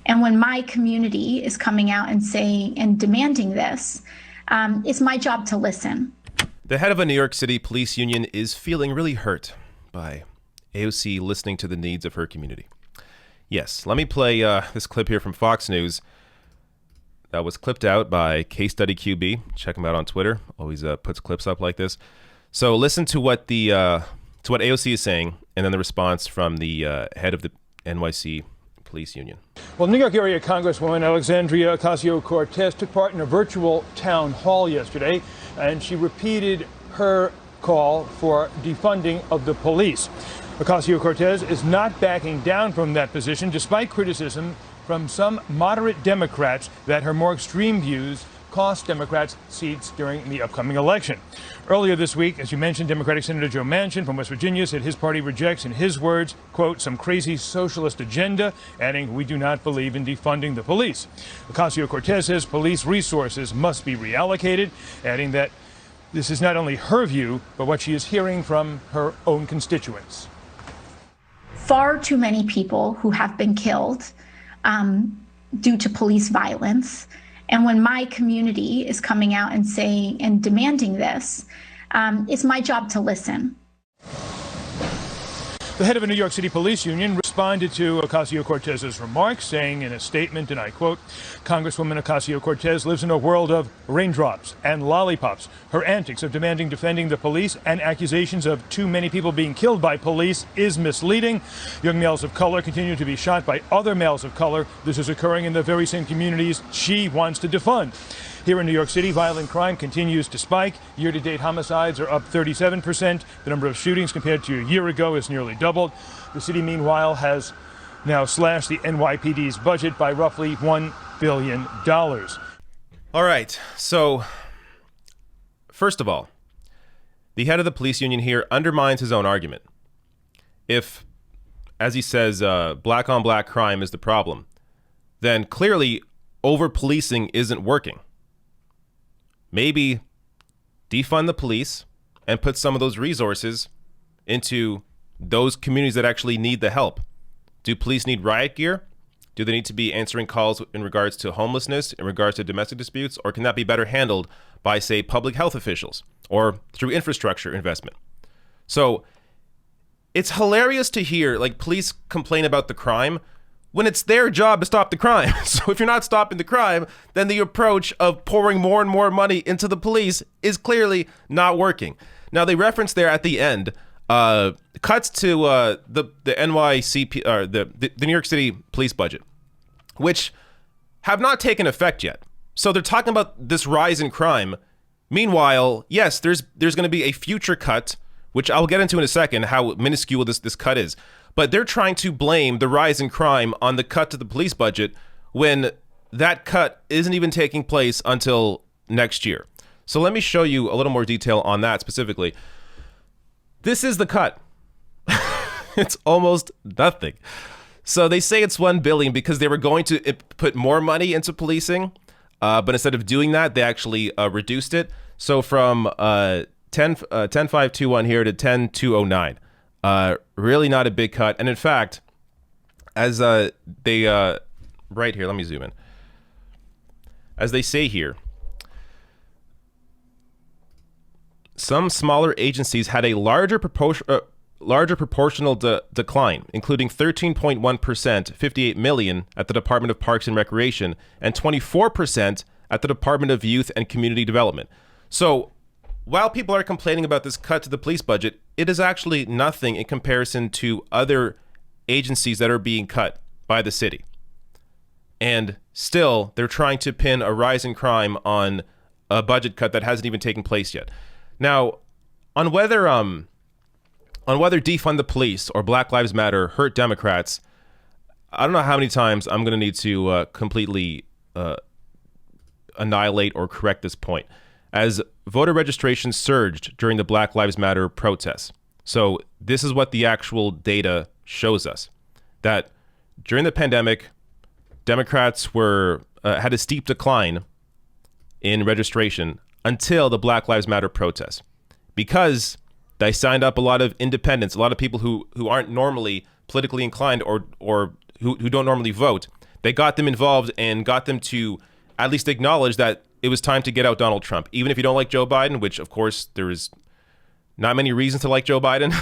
And when my community is coming out and saying and demanding this, it's my job to listen. The head of a New York City police union is feeling really hurt by AOC listening to the needs of her community. Yes, let me play this clip here from Fox News that was clipped out by Case Study QB. Check him out on Twitter. Always puts clips up like this. So listen to what what AOC is saying, and then the response from the head of the NYC Police Union. Well, New York area Congresswoman Alexandria Ocasio-Cortez took part in a virtual town hall yesterday, and she repeated her call for defunding of the police. Ocasio-Cortez is not backing down from that position, despite criticism from some moderate Democrats that her more extreme views cost Democrats seats during the upcoming election. Earlier this week, as you mentioned, Democratic Senator Joe Manchin from West Virginia said his party rejects, in his words, quote, some crazy socialist agenda, adding, we do not believe in defunding the police. Ocasio-Cortez says police resources must be reallocated, adding that this is not only her view, but what she is hearing from her own constituents. Far too many people who have been killed due to police violence. And when my community is coming out and saying and demanding this, it's my job to listen. The head of a New York City police union responded to Ocasio-Cortez's remarks, saying in a statement, and I quote, Congresswoman Ocasio-Cortez lives in a world of raindrops and lollipops. Her antics of demanding defending the police and accusations of too many people being killed by police is misleading. Young males of color continue to be shot by other males of color. This is occurring in the very same communities she wants to defund. Here in New York City, violent crime continues to spike. Year-to-date homicides are up 37%. The number of shootings compared to a year ago is nearly doubled. The city, meanwhile, has now slashed the NYPD's budget by roughly $1 billion. All right. So, first of all, the head of the police union here undermines his own argument. If, as he says, black on black crime is the problem, then clearly over-policing isn't working. Maybe defund the police and put some of those resources into those communities that actually need the help. Do police need riot gear? Do they need to be answering calls in regards to homelessness, in regards to domestic disputes? Or can that be better handled by, say, public health officials or through infrastructure investment? So it's hilarious to hear like police complain about the crime when it's their job to stop the crime. So if you're not stopping the crime, then the approach of pouring more and more money into the police is clearly not working. Now, they reference there at the end cuts to the NYCP, or the New York City police budget, which have not taken effect yet. So they're talking about this rise in crime. Meanwhile, yes, there's going to be a future cut, which I'll get into in a second, how minuscule this cut is. But they're trying to blame the rise in crime on the cut to the police budget when that cut isn't even taking place until next year. So let me show you a little more detail on that specifically. This is the cut. It's almost nothing. So they say it's $1 billion because they were going to put more money into policing, but instead of doing that, they actually reduced it. So from 10,521 here to 10,209. Really not a big cut. And in fact, as they right here, let me zoom in. As they say here, some smaller agencies had a larger proportional decline, including 13.1%, 58 million at the Department of Parks and Recreation, and 24% at the Department of Youth and Community Development. So while people are complaining about this cut to the police budget, it is actually nothing in comparison to other agencies that are being cut by the city. And still, they're trying to pin a rise in crime on a budget cut that hasn't even taken place yet. Now, on whether defund the police or Black Lives Matter hurt Democrats, I don't know how many times I'm going to need to completely annihilate or correct this point, as voter registration surged during the Black Lives Matter protests. So this is what the actual data shows us, that during the pandemic, Democrats had a steep decline in registration until the Black Lives Matter protests, because they signed up a lot of independents, a lot of people who aren't normally politically inclined or who don't normally vote. They got them involved and got them to at least acknowledge that it was time to get out Donald Trump. Even if you don't like Joe Biden, which of course there is not many reasons to like Joe Biden,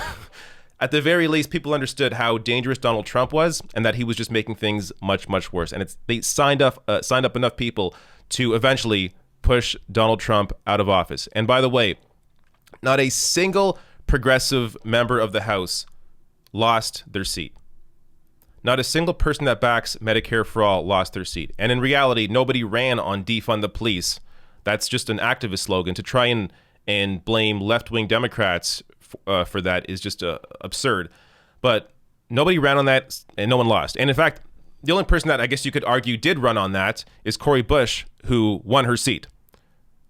at the very least, people understood how dangerous Donald Trump was and that he was just making things much, much worse. And they signed up enough people to eventually push Donald Trump out of office. And by the way, not a single progressive member of the House lost their seat. Not a single person that backs Medicare for all lost their seat. And in reality, nobody ran on defund the police. That's just an activist slogan. To try and blame left-wing Democrats for that is just absurd. But nobody ran on that and no one lost. And in fact, the only person that I guess you could argue did run on that is Cori Bush, who won her seat.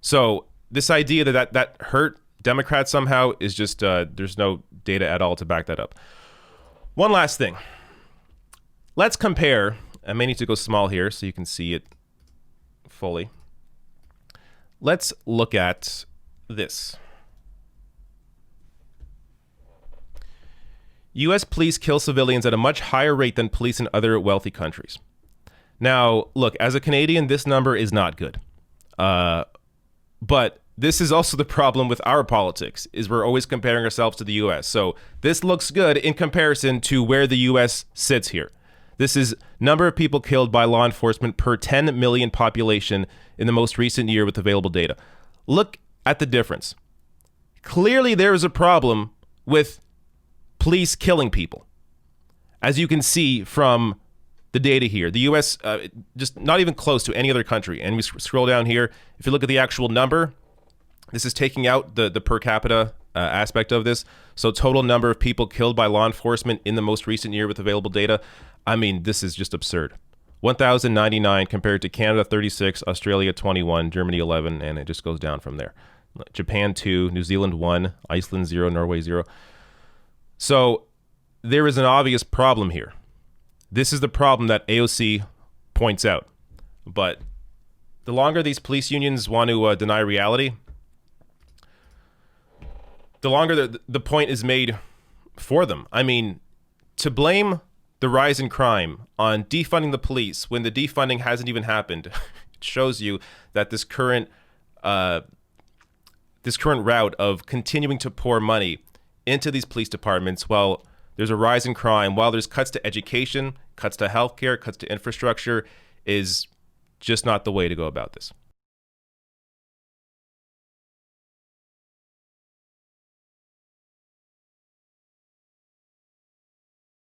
So this idea that hurt Democrats somehow is just, there's no data at all to back that up. One last thing. Let's compare. I may need to go small here so you can see it fully. Let's look at this. U.S. police kill civilians at a much higher rate than police in other wealthy countries. Now, look, as a Canadian, this number is not good. But this is also the problem with our politics, is we're always comparing ourselves to the U.S. So this looks good in comparison to where the U.S. sits here. This is number of people killed by law enforcement per 10 million population in the most recent year with available data. Look at the difference. Clearly, there is a problem with police killing people. As you can see from the data here, the U.S. Just not even close to any other country. And we scroll down here. If you look at the actual number, this is taking out the per capita aspect of this. So total number of people killed by law enforcement in the most recent year with available data. I mean, this is just absurd. 1,099 compared to Canada 36, Australia 21, Germany 11, and it just goes down from there. Japan 2, New Zealand 1, Iceland 0, Norway 0. So there is an obvious problem here. This is the problem that AOC points out. But the longer these police unions want to deny reality, the longer the point is made for them. I mean, to blame the rise in crime on defunding the police when the defunding hasn't even happened, it shows you that this current route of continuing to pour money into these police departments while there's a rise in crime, while there's cuts to education, cuts to healthcare, cuts to infrastructure, is just not the way to go about this.